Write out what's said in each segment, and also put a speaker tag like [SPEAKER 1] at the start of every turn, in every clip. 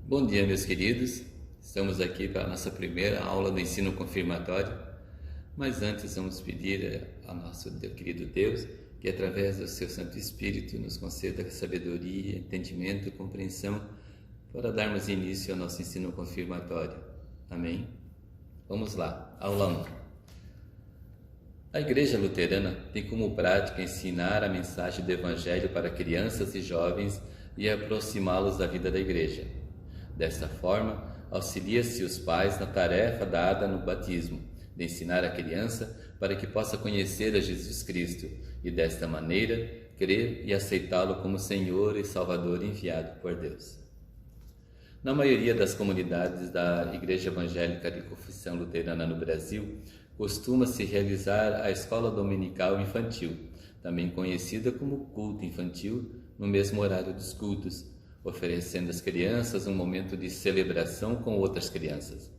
[SPEAKER 1] Bom dia, meus queridos. Estamos aqui para a nossa primeira aula do ensino confirmatório, mas antes vamos pedir ao nosso querido Deus que, através do seu Santo Espírito, nos conceda sabedoria, entendimento e compreensão para darmos início ao nosso ensino confirmatório. Amém? Vamos lá, aula 1. A Igreja Luterana tem como prática ensinar a mensagem do Evangelho para crianças e jovens e aproximá-los da vida da Igreja. Desta forma, auxilia-se os pais na tarefa dada no batismo, de ensinar a criança para que possa conhecer a Jesus Cristo e, desta maneira, crer e aceitá-lo como Senhor e Salvador enviado por Deus. Na maioria das comunidades da Igreja Evangélica de Confissão Luterana no Brasil, costuma-se realizar a escola dominical infantil, também conhecida como culto infantil, no mesmo horário dos cultos, oferecendo às crianças um momento de celebração com outras crianças.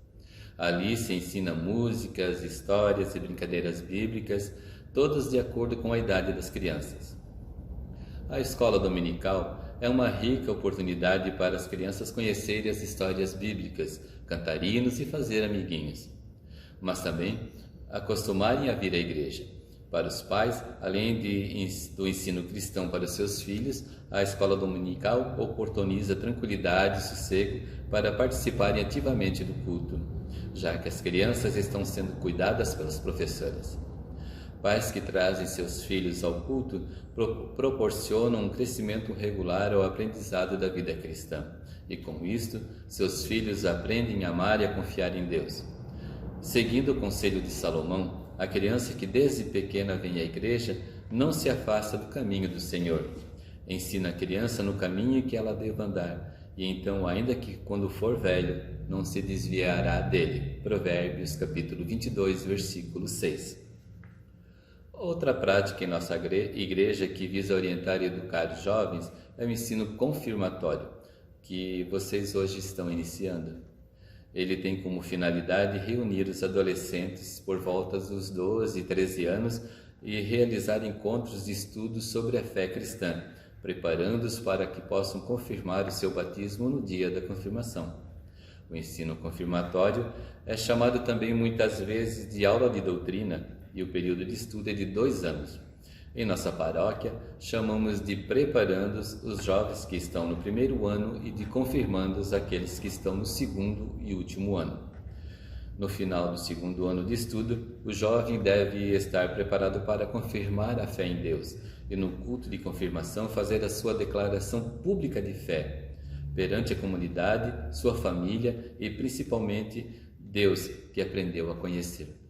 [SPEAKER 1] Ali se ensina músicas, histórias e brincadeiras bíblicas, todas de acordo com a idade das crianças. A escola dominical é uma rica oportunidade para as crianças conhecerem as histórias bíblicas, cantar hinos e fazer amiguinhos, mas também acostumarem a vir à igreja. Para os pais, além do ensino cristão para os seus filhos, a escola dominical oportuniza tranquilidade e sossego para participarem ativamente do culto, já que as crianças estão sendo cuidadas pelas professoras. Pais que trazem seus filhos ao culto proporcionam um crescimento regular ao aprendizado da vida cristã, e com isto, seus filhos aprendem a amar e a confiar em Deus. Seguindo o conselho de Salomão, a criança que desde pequena vem à igreja não se afasta do caminho do Senhor. Ensina a criança no caminho que ela deve andar, e então, ainda que quando for velho, não se desviará dele. Provérbios capítulo 22, versículo 6. Outra prática em nossa igreja que visa orientar e educar os jovens é o ensino confirmatório, que vocês hoje estão iniciando. Ele tem como finalidade reunir os adolescentes por volta dos 12 e 13 anos e realizar encontros de estudo sobre a fé cristã, preparando-os para que possam confirmar o seu batismo no dia da confirmação. O ensino confirmatório é chamado também muitas vezes de aula de doutrina e o período de estudo é de 2 anos. Em nossa paróquia, chamamos de preparandos os jovens que estão no primeiro ano e de confirmandos aqueles que estão no segundo e último ano. No final do segundo ano de estudo, o jovem deve estar preparado para confirmar a fé em Deus e no culto de confirmação fazer a sua declaração pública de fé perante a comunidade, sua família e principalmente Deus que aprendeu a conhecer.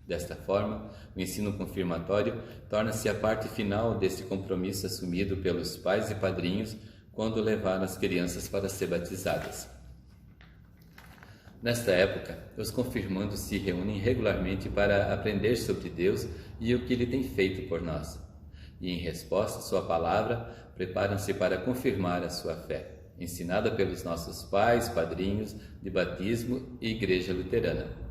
[SPEAKER 1] Desta forma, o ensino confirmatório torna-se a parte final deste compromisso assumido pelos pais e padrinhos quando levaram as crianças para ser batizadas. Nesta época, os confirmandos se reúnem regularmente para aprender sobre Deus e o que Ele tem feito por nós. E, em resposta à sua palavra, preparam-se para confirmar a sua fé, ensinada pelos nossos pais, padrinhos de batismo e Igreja Luterana.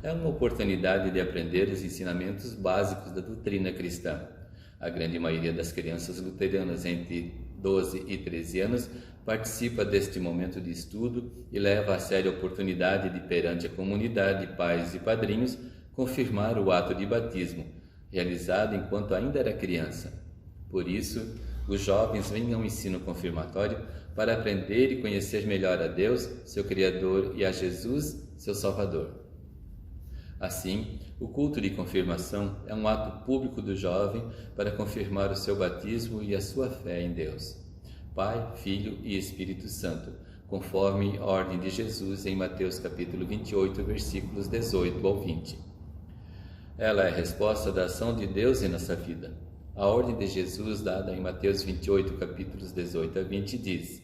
[SPEAKER 1] É uma oportunidade de aprender os ensinamentos básicos da doutrina cristã. A grande maioria das crianças luteranas entre 12 e 13 anos participa deste momento de estudo e leva a sério a oportunidade de, perante a comunidade, pais e padrinhos, confirmar o ato de batismo, realizado enquanto ainda era criança. Por isso, os jovens vêm ao ensino confirmatório para aprender e conhecer melhor a Deus, seu Criador, e a Jesus, seu Salvador. Assim, o culto de confirmação é um ato público do jovem para confirmar o seu batismo e a sua fé em Deus, Pai, Filho e Espírito Santo, conforme a ordem de Jesus em Mateus capítulo 28, versículos 18 ao 20. Ela é a resposta da ação de Deus em nossa vida. A ordem de Jesus dada em Mateus 28, capítulos 18 a 20 diz: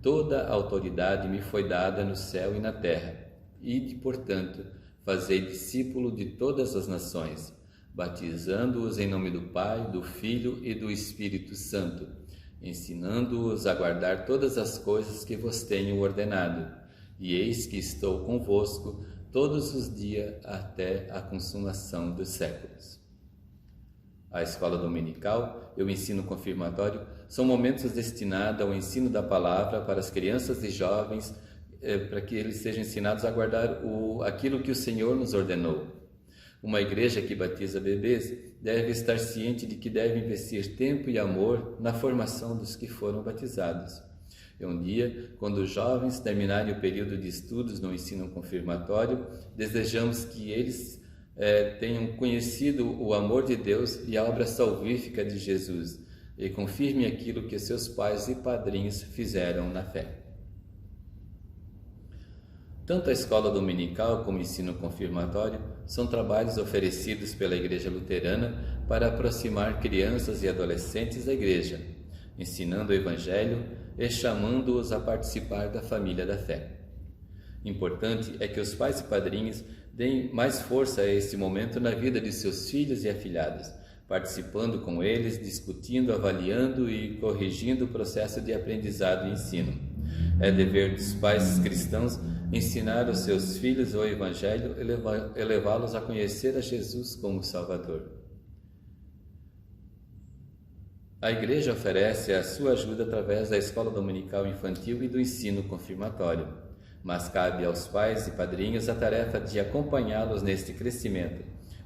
[SPEAKER 1] Toda a autoridade me foi dada no céu e na terra, ide, portanto, fazei discípulo de todas as nações, batizando-os em nome do Pai, do Filho e do Espírito Santo, ensinando-os a guardar todas as coisas que vos tenho ordenado. E eis que estou convosco todos os dias até a consumação dos séculos. A escola dominical e o ensino confirmatório são momentos destinados ao ensino da palavra para as crianças e jovens, para que eles sejam ensinados a guardar aquilo que o Senhor nos ordenou. Uma igreja que batiza bebês deve estar ciente de que deve investir tempo e amor na formação dos que foram batizados. E um dia, quando os jovens terminarem o período de estudos no ensino confirmatório, desejamos que eles tenham conhecido o amor de Deus e a obra salvífica de Jesus e confirmem aquilo que seus pais e padrinhos fizeram na fé. Tanto a escola dominical como o ensino confirmatório são trabalhos oferecidos pela Igreja Luterana para aproximar crianças e adolescentes da Igreja, ensinando o Evangelho e chamando-os a participar da família da fé. Importante é que os pais e padrinhos deem mais força a esse momento na vida de seus filhos e afilhados, participando com eles, discutindo, avaliando e corrigindo o processo de aprendizado e ensino. É dever dos pais cristãos ensinar os seus filhos o Evangelho e levá-los a conhecer a Jesus como Salvador. A Igreja oferece a sua ajuda através da escola dominical infantil e do ensino confirmatório, mas cabe aos pais e padrinhos a tarefa de acompanhá-los neste crescimento,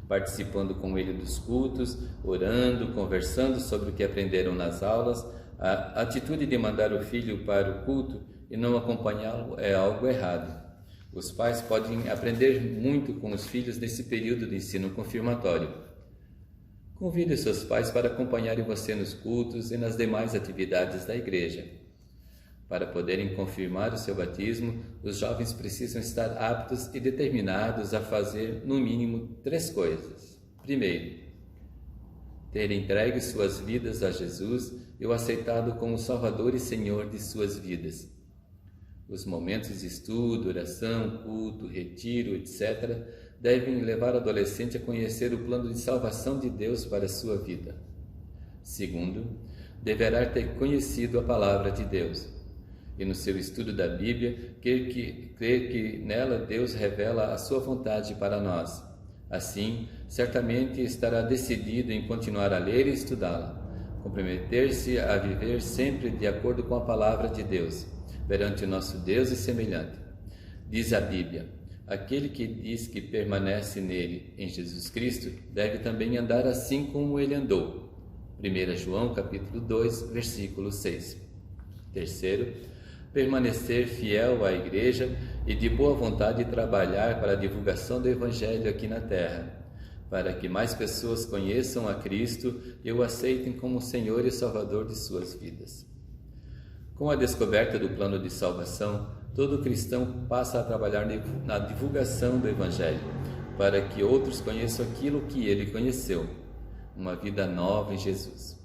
[SPEAKER 1] participando com ele dos cultos, orando, conversando sobre o que aprenderam nas aulas. A atitude de mandar o filho para o culto e não acompanhá-lo é algo errado. Os pais podem aprender muito com os filhos nesse período de ensino confirmatório. Convide seus pais para acompanharem você nos cultos e nas demais atividades da igreja. Para poderem confirmar o seu batismo, os jovens precisam estar aptos e determinados a fazer, no mínimo, 3 coisas. Primeiro, ter entregue suas vidas a Jesus e o aceitado como Salvador e Senhor de suas vidas. Os momentos de estudo, oração, culto, retiro, etc., devem levar o adolescente a conhecer o plano de salvação de Deus para a sua vida. Segundo, deverá ter conhecido a palavra de Deus e no seu estudo da Bíblia crer que nela Deus revela a sua vontade para nós. Assim, certamente estará decidido em continuar a ler e estudá-la, comprometer-se a viver sempre de acordo com a palavra de Deus, perante o nosso Deus e semelhante. Diz a Bíblia: aquele que diz que permanece nele, em Jesus Cristo, deve também andar assim como ele andou. 1 João capítulo 2, versículo 6. Terceiro, permanecer fiel à Igreja e de boa vontade trabalhar para a divulgação do Evangelho aqui na terra, para que mais pessoas conheçam a Cristo e o aceitem como Senhor e Salvador de suas vidas. Com a descoberta do plano de salvação, todo cristão passa a trabalhar na divulgação do Evangelho, para que outros conheçam aquilo que ele conheceu, uma vida nova em Jesus.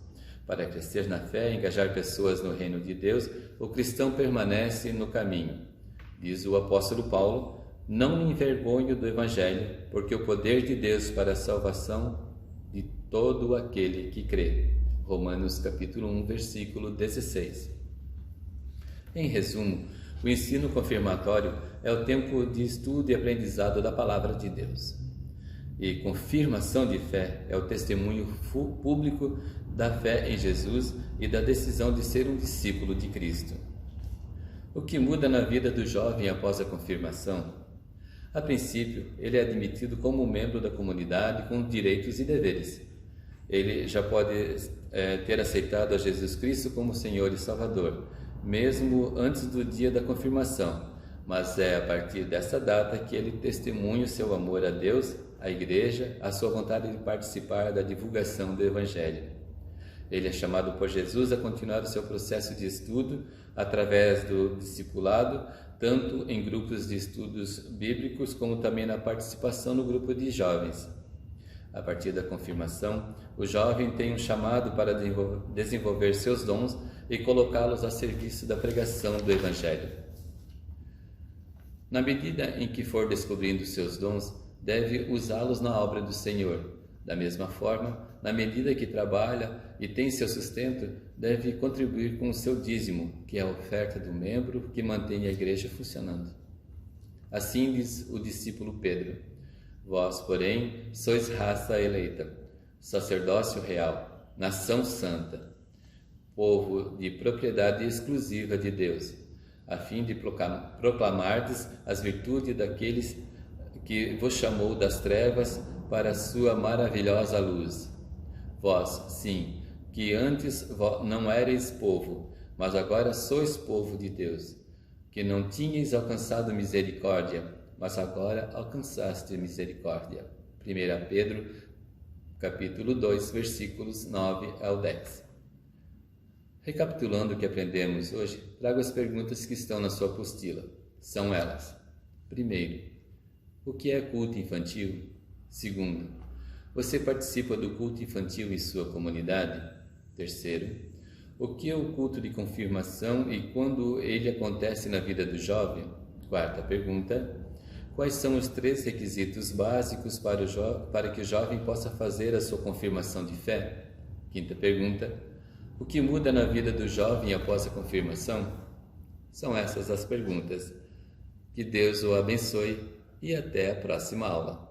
[SPEAKER 1] Para crescer na fé e engajar pessoas no reino de Deus, o cristão permanece no caminho. Diz o apóstolo Paulo: não me envergonho do Evangelho, porque o poder de Deus para a salvação de todo aquele que crê. Romanos capítulo 1, versículo 16. Em resumo, o ensino confirmatório é o tempo de estudo e aprendizado da palavra de Deus. E confirmação de fé é o testemunho público da fé em Jesus e da decisão de ser um discípulo de Cristo. O que muda na vida do jovem após a confirmação? A princípio, ele é admitido como membro da comunidade com direitos e deveres. Ele já pode ter aceitado a Jesus Cristo como Senhor e Salvador, mesmo antes do dia da confirmação, mas é a partir dessa data que ele testemunha o seu amor a Deus, à Igreja, a sua vontade de participar da divulgação do Evangelho. Ele é chamado por Jesus a continuar o seu processo de estudo através do discipulado, tanto em grupos de estudos bíblicos como também na participação no grupo de jovens. A partir da confirmação, o jovem tem um chamado para desenvolver seus dons e colocá-los a serviço da pregação do Evangelho. Na medida em que for descobrindo seus dons, deve usá-los na obra do Senhor. Da mesma forma, na medida que trabalha e tem seu sustento, deve contribuir com o seu dízimo, que é a oferta do membro que mantém a igreja funcionando. Assim diz o discípulo Pedro: vós, porém, sois raça eleita, sacerdócio real, nação santa, povo de propriedade exclusiva de Deus, a fim de proclamardes as virtudes daqueles que vos chamou das trevas para a sua maravilhosa luz. Vós, sim, que antes não erais povo, mas agora sois povo de Deus, que não tinhais alcançado misericórdia, mas agora alcançaste misericórdia. 1 Pedro, capítulo 2, versículos 9 ao 10. Recapitulando o que aprendemos hoje, trago as perguntas que estão na sua apostila. São elas: primeiro, o que é culto infantil? Segundo, você participa do culto infantil em sua comunidade? Terceiro, o que é o culto de confirmação e quando ele acontece na vida do jovem? Quarta pergunta, quais são os 3 requisitos básicos para que o jovem possa fazer a sua confirmação de fé? Quinta pergunta, o que muda na vida do jovem após a confirmação? São essas as perguntas. Que Deus o abençoe e até a próxima aula.